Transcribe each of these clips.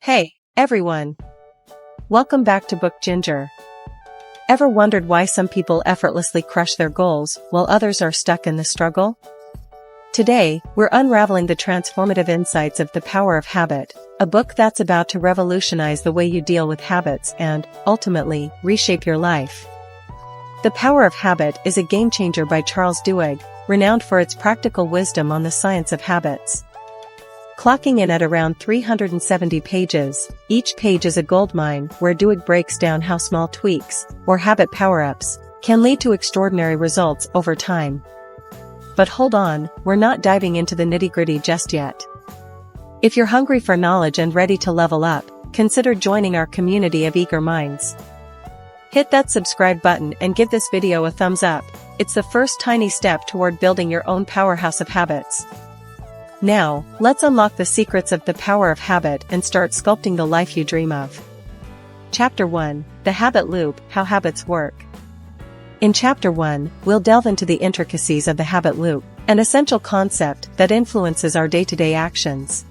Hey, everyone! Welcome back to Book Ginger. Ever wondered why some people effortlessly crush their goals while others are stuck in the struggle? Today, we're unraveling the transformative insights of The Power of Habit, a book that's about to revolutionize the way you deal with habits and, ultimately, reshape your life. The Power of Habit is a game-changer by Charles Duhigg, renowned for its practical wisdom on the science of habits. Clocking in at around 370 pages, each page is a goldmine where Duhigg breaks down how small tweaks, or habit power-ups, can lead to extraordinary results over time. But hold on, we're not diving into the nitty-gritty just yet. If you're hungry for knowledge and ready to level up, consider joining our community of eager minds. Hit that subscribe button and give this video a thumbs up. It's the first tiny step toward building your own powerhouse of habits. Now, let's unlock the secrets of the power of habit and start sculpting the life you dream of. Chapter 1, The Habit Loop, How Habits Work. In Chapter 1, we'll delve into the intricacies of the habit loop, an essential concept that influences our day-to-day actions.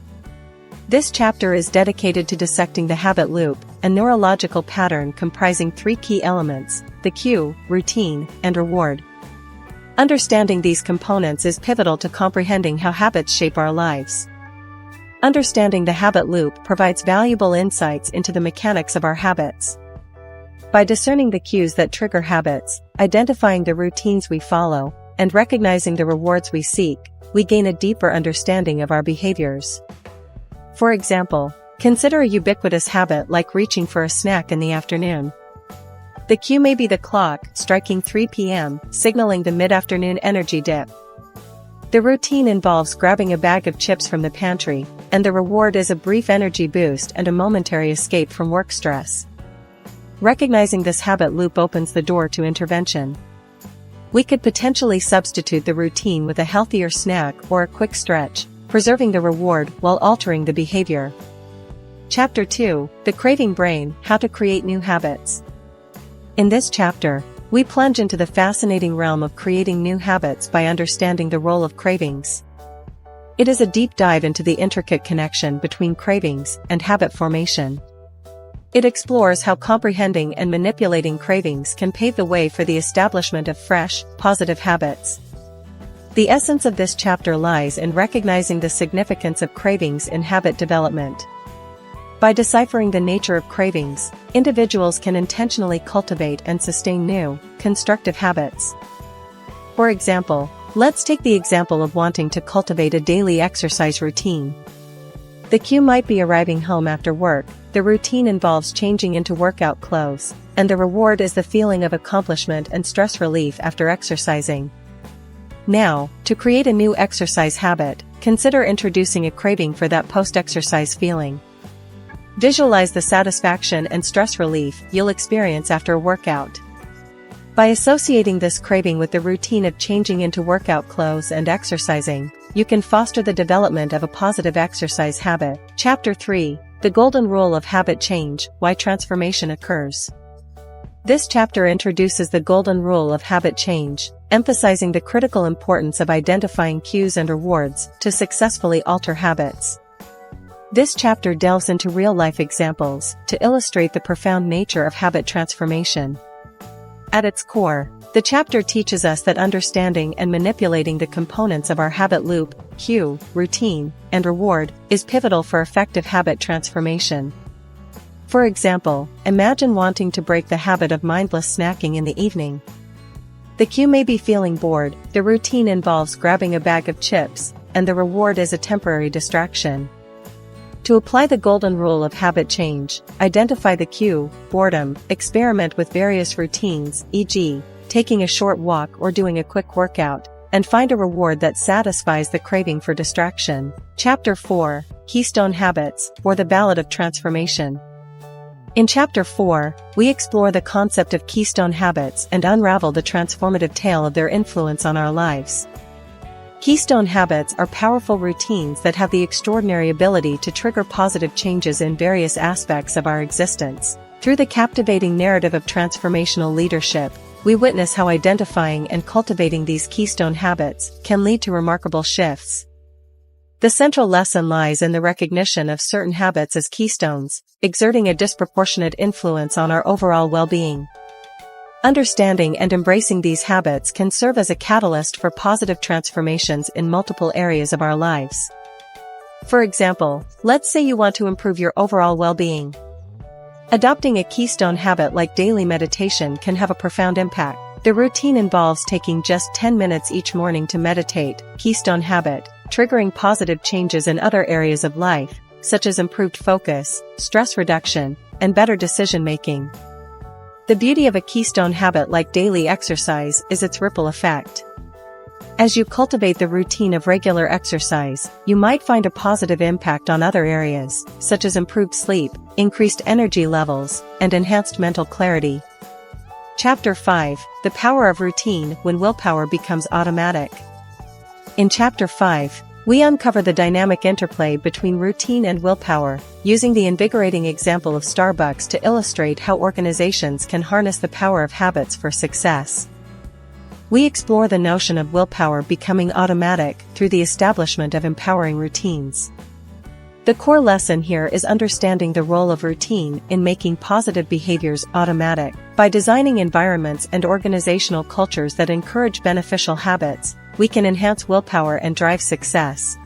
This chapter is dedicated to dissecting the habit loop, a neurological pattern comprising three key elements: the cue, routine, and reward. Understanding these components is pivotal to comprehending how habits shape our lives. Understanding the habit loop provides valuable insights into the mechanics of our habits. By discerning the cues that trigger habits, identifying the routines we follow, and recognizing the rewards we seek, we gain a deeper understanding of our behaviors. For example, consider a ubiquitous habit like reaching for a snack in the afternoon. The cue may be the clock striking 3 p.m., signaling the mid-afternoon energy dip. The routine involves grabbing a bag of chips from the pantry, and the reward is a brief energy boost and a momentary escape from work stress. Recognizing this habit loop opens the door to intervention. We could potentially substitute the routine with a healthier snack or a quick stretch, preserving the reward while altering the behavior. Chapter 2, The Craving Brain, How to Create New Habits. In this chapter, we plunge into the fascinating realm of creating new habits by understanding the role of cravings. It is a deep dive into the intricate connection between cravings and habit formation. It explores how comprehending and manipulating cravings can pave the way for the establishment of fresh, positive habits. The essence of this chapter lies in recognizing the significance of cravings in habit development. By deciphering the nature of cravings, individuals can intentionally cultivate and sustain new, constructive habits. For example, let's take the example of wanting to cultivate a daily exercise routine. The cue might be arriving home after work, the routine involves changing into workout clothes, and the reward is the feeling of accomplishment and stress relief after exercising. Now, to create a new exercise habit, consider introducing a craving for that post-exercise feeling. Visualize the satisfaction and stress relief you'll experience after a workout. By associating this craving with the routine of changing into workout clothes and exercising, you can foster the development of a positive exercise habit. Chapter 3, The Golden Rule of Habit Change, Why Transformation Occurs. This chapter introduces the golden rule of habit change, emphasizing the critical importance of identifying cues and rewards to successfully alter habits. This chapter delves into real-life examples to illustrate the profound nature of habit transformation. At its core, the chapter teaches us that understanding and manipulating the components of our habit loop, cue, routine, and reward, is pivotal for effective habit transformation. For example, imagine wanting to break the habit of mindless snacking in the evening. The cue may be feeling bored, the routine involves grabbing a bag of chips, and the reward is a temporary distraction. To apply the golden rule of habit change, identify the cue, boredom, experiment with various routines, e.g., taking a short walk or doing a quick workout, and find a reward that satisfies the craving for distraction. Chapter 4, Keystone Habits, or the Ballad of Transformation. In Chapter 4, we explore the concept of keystone habits and unravel the transformative tale of their influence on our lives. Keystone habits are powerful routines that have the extraordinary ability to trigger positive changes in various aspects of our existence. Through the captivating narrative of transformational leadership, we witness how identifying and cultivating these keystone habits can lead to remarkable shifts. The central lesson lies in the recognition of certain habits as keystones, exerting a disproportionate influence on our overall well-being. Understanding and embracing these habits can serve as a catalyst for positive transformations in multiple areas of our lives. For example, let's say you want to improve your overall well-being. Adopting a keystone habit like daily meditation can have a profound impact. The routine involves taking just 10 minutes each morning to meditate, keystone habit, triggering positive changes in other areas of life, such as improved focus, stress reduction, and better decision-making. The beauty of a keystone habit like daily exercise is its ripple effect. As you cultivate the routine of regular exercise, you might find a positive impact on other areas, such as improved sleep, increased energy levels, and enhanced mental clarity. Chapter 5: The Power of Routine When Willpower Becomes Automatic. In Chapter 5, we uncover the dynamic interplay between routine and willpower, using the invigorating example of Starbucks to illustrate how organizations can harness the power of habits for success. We explore the notion of willpower becoming automatic through the establishment of empowering routines. The core lesson here is understanding the role of routine in making positive behaviors automatic. By designing environments and organizational cultures that encourage beneficial habits, we can enhance willpower and drive success.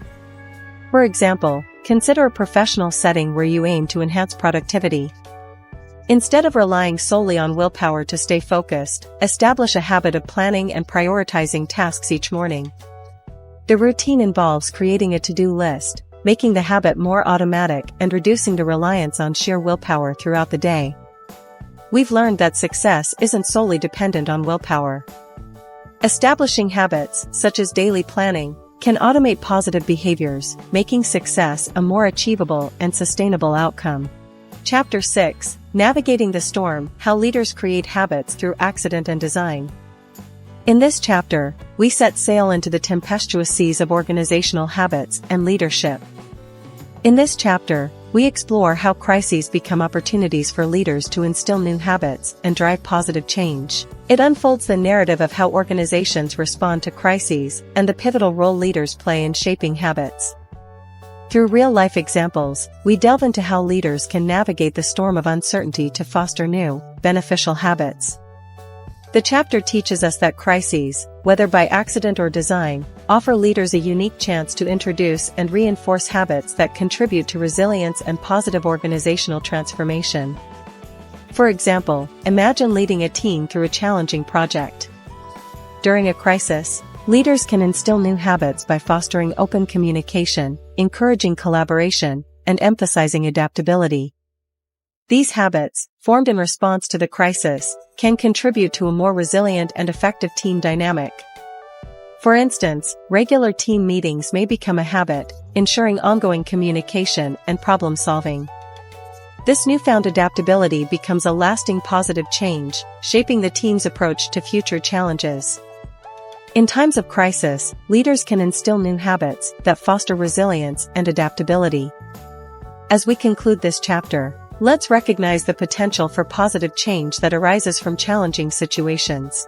For example, consider a professional setting where you aim to enhance productivity. Instead of relying solely on willpower to stay focused, establish a habit of planning and prioritizing tasks each morning. The routine involves creating a to-do list, making the habit more automatic and reducing the reliance on sheer willpower throughout the day. We've learned that success isn't solely dependent on willpower. Establishing habits, such as daily planning, can automate positive behaviors, making success a more achievable and sustainable outcome. Chapter 6: Navigating the Storm: How Leaders Create Habits Through Accident and Design. In this chapter, we set sail into the tempestuous seas of organizational habits and leadership. In this chapter, we explore how crises become opportunities for leaders to instill new habits and drive positive change. It unfolds the narrative of how organizations respond to crises and the pivotal role leaders play in shaping habits. Through real-life examples, we delve into how leaders can navigate the storm of uncertainty to foster new, beneficial habits. The chapter teaches us that crises, whether by accident or design, offer leaders a unique chance to introduce and reinforce habits that contribute to resilience and positive organizational transformation. For example, imagine leading a team through a challenging project. During a crisis, leaders can instill new habits by fostering open communication, encouraging collaboration, and emphasizing adaptability. These habits, formed in response to the crisis, can contribute to a more resilient and effective team dynamic. For instance, regular team meetings may become a habit, ensuring ongoing communication and problem-solving. This newfound adaptability becomes a lasting positive change, shaping the team's approach to future challenges. In times of crisis, leaders can instill new habits that foster resilience and adaptability. As we conclude this chapter, let's recognize the potential for positive change that arises from challenging situations.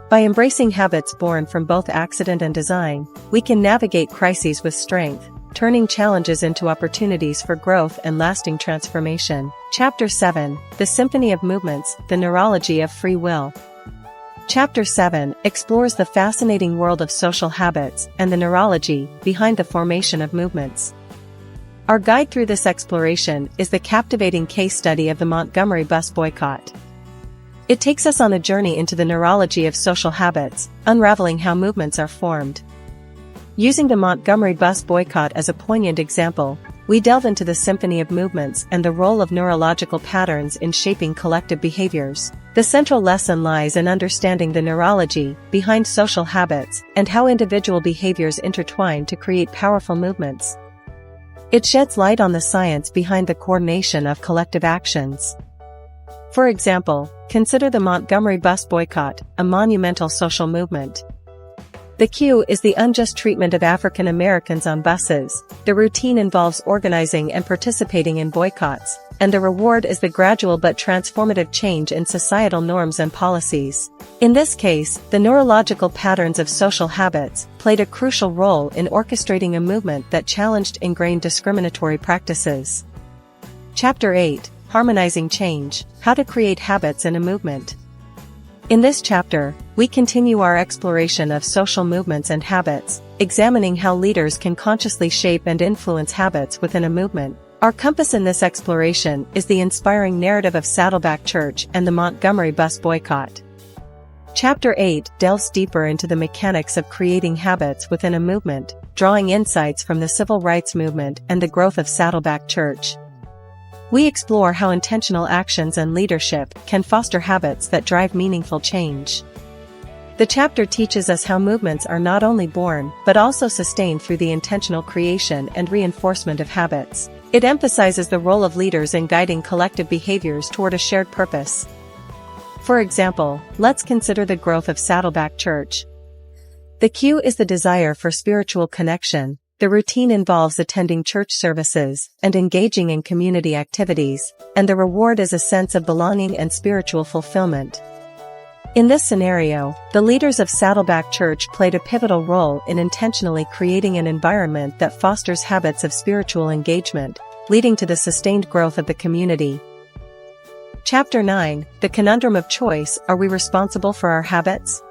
By embracing habits born from both accident and design, we can navigate crises with strength, turning challenges into opportunities for growth and lasting transformation. Chapter 7: The Symphony of Movements: The Neurology of Free Will. Chapter 7 explores the fascinating world of social habits and the neurology behind the formation of movements. Our guide through this exploration is the captivating case study of the Montgomery bus boycott. It takes us on a journey into the neurology of social habits, unraveling how movements are formed. Using the Montgomery bus boycott as a poignant example, we delve into the symphony of movements and the role of neurological patterns in shaping collective behaviors. The central lesson lies in understanding the neurology behind social habits and how individual behaviors intertwine to create powerful movements. It sheds light on the science behind the coordination of collective actions. For example, consider the Montgomery bus boycott, a monumental social movement. The cue is the unjust treatment of African Americans on buses, the routine involves organizing and participating in boycotts, and the reward is the gradual but transformative change in societal norms and policies. In this case, the neurological patterns of social habits played a crucial role in orchestrating a movement that challenged ingrained discriminatory practices. Chapter 8, Harmonizing Change: How to Create Habits in a Movement. In this chapter, we continue our exploration of social movements and habits, examining how leaders can consciously shape and influence habits within a movement. Our compass in this exploration is the inspiring narrative of Saddleback Church and the Montgomery bus boycott. Chapter 8 delves deeper into the mechanics of creating habits within a movement, drawing insights from the civil rights movement and the growth of Saddleback Church. We explore how intentional actions and leadership can foster habits that drive meaningful change. The chapter teaches us how movements are not only born but also sustained through the intentional creation and reinforcement of habits. It emphasizes the role of leaders in guiding collective behaviors toward a shared purpose. For example, let's consider the growth of Saddleback Church. The cue is the desire for spiritual connection. The routine involves attending church services and engaging in community activities, and the reward is a sense of belonging and spiritual fulfillment. In this scenario, the leaders of Saddleback Church played a pivotal role in intentionally creating an environment that fosters habits of spiritual engagement, leading to the sustained growth of the community. Chapter 9, The Conundrum of Choice: Are we responsible for our habits?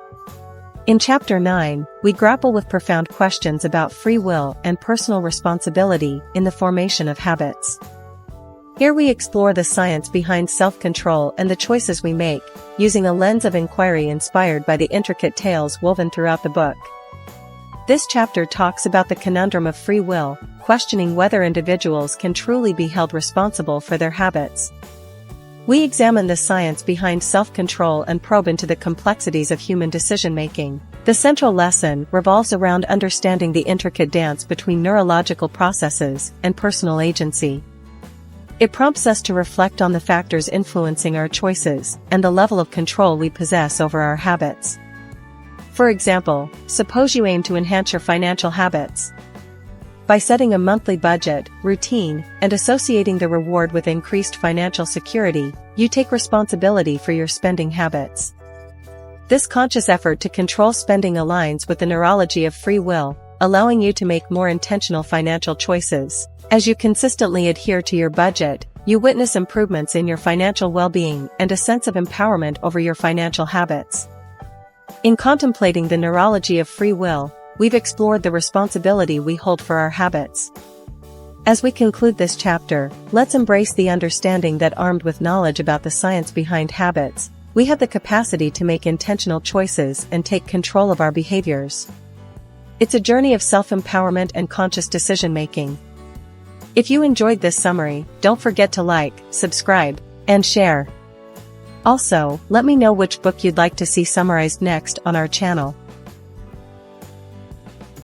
In Chapter 9, we grapple with profound questions about free will and personal responsibility in the formation of habits. Here we explore the science behind self-control and the choices we make, using a lens of inquiry inspired by the intricate tales woven throughout the book. This chapter talks about the conundrum of free will, questioning whether individuals can truly be held responsible for their habits. We examine the science behind self-control and probe into the complexities of human decision-making. The central lesson revolves around understanding the intricate dance between neurological processes and personal agency. It prompts us to reflect on the factors influencing our choices and the level of control we possess over our habits. For example, suppose you aim to enhance your financial habits. By setting a monthly budget, routine, and associating the reward with increased financial security, you take responsibility for your spending habits. This conscious effort to control spending aligns with the neurology of free will, allowing you to make more intentional financial choices. As you consistently adhere to your budget, you witness improvements in your financial well-being and a sense of empowerment over your financial habits. In contemplating the neurology of free will, we've explored the responsibility we hold for our habits. As we conclude this chapter, let's embrace the understanding that armed with knowledge about the science behind habits, we have the capacity to make intentional choices and take control of our behaviors. It's a journey of self-empowerment and conscious decision-making. If you enjoyed this summary, don't forget to like, subscribe, and share. Also, let me know which book you'd like to see summarized next on our channel.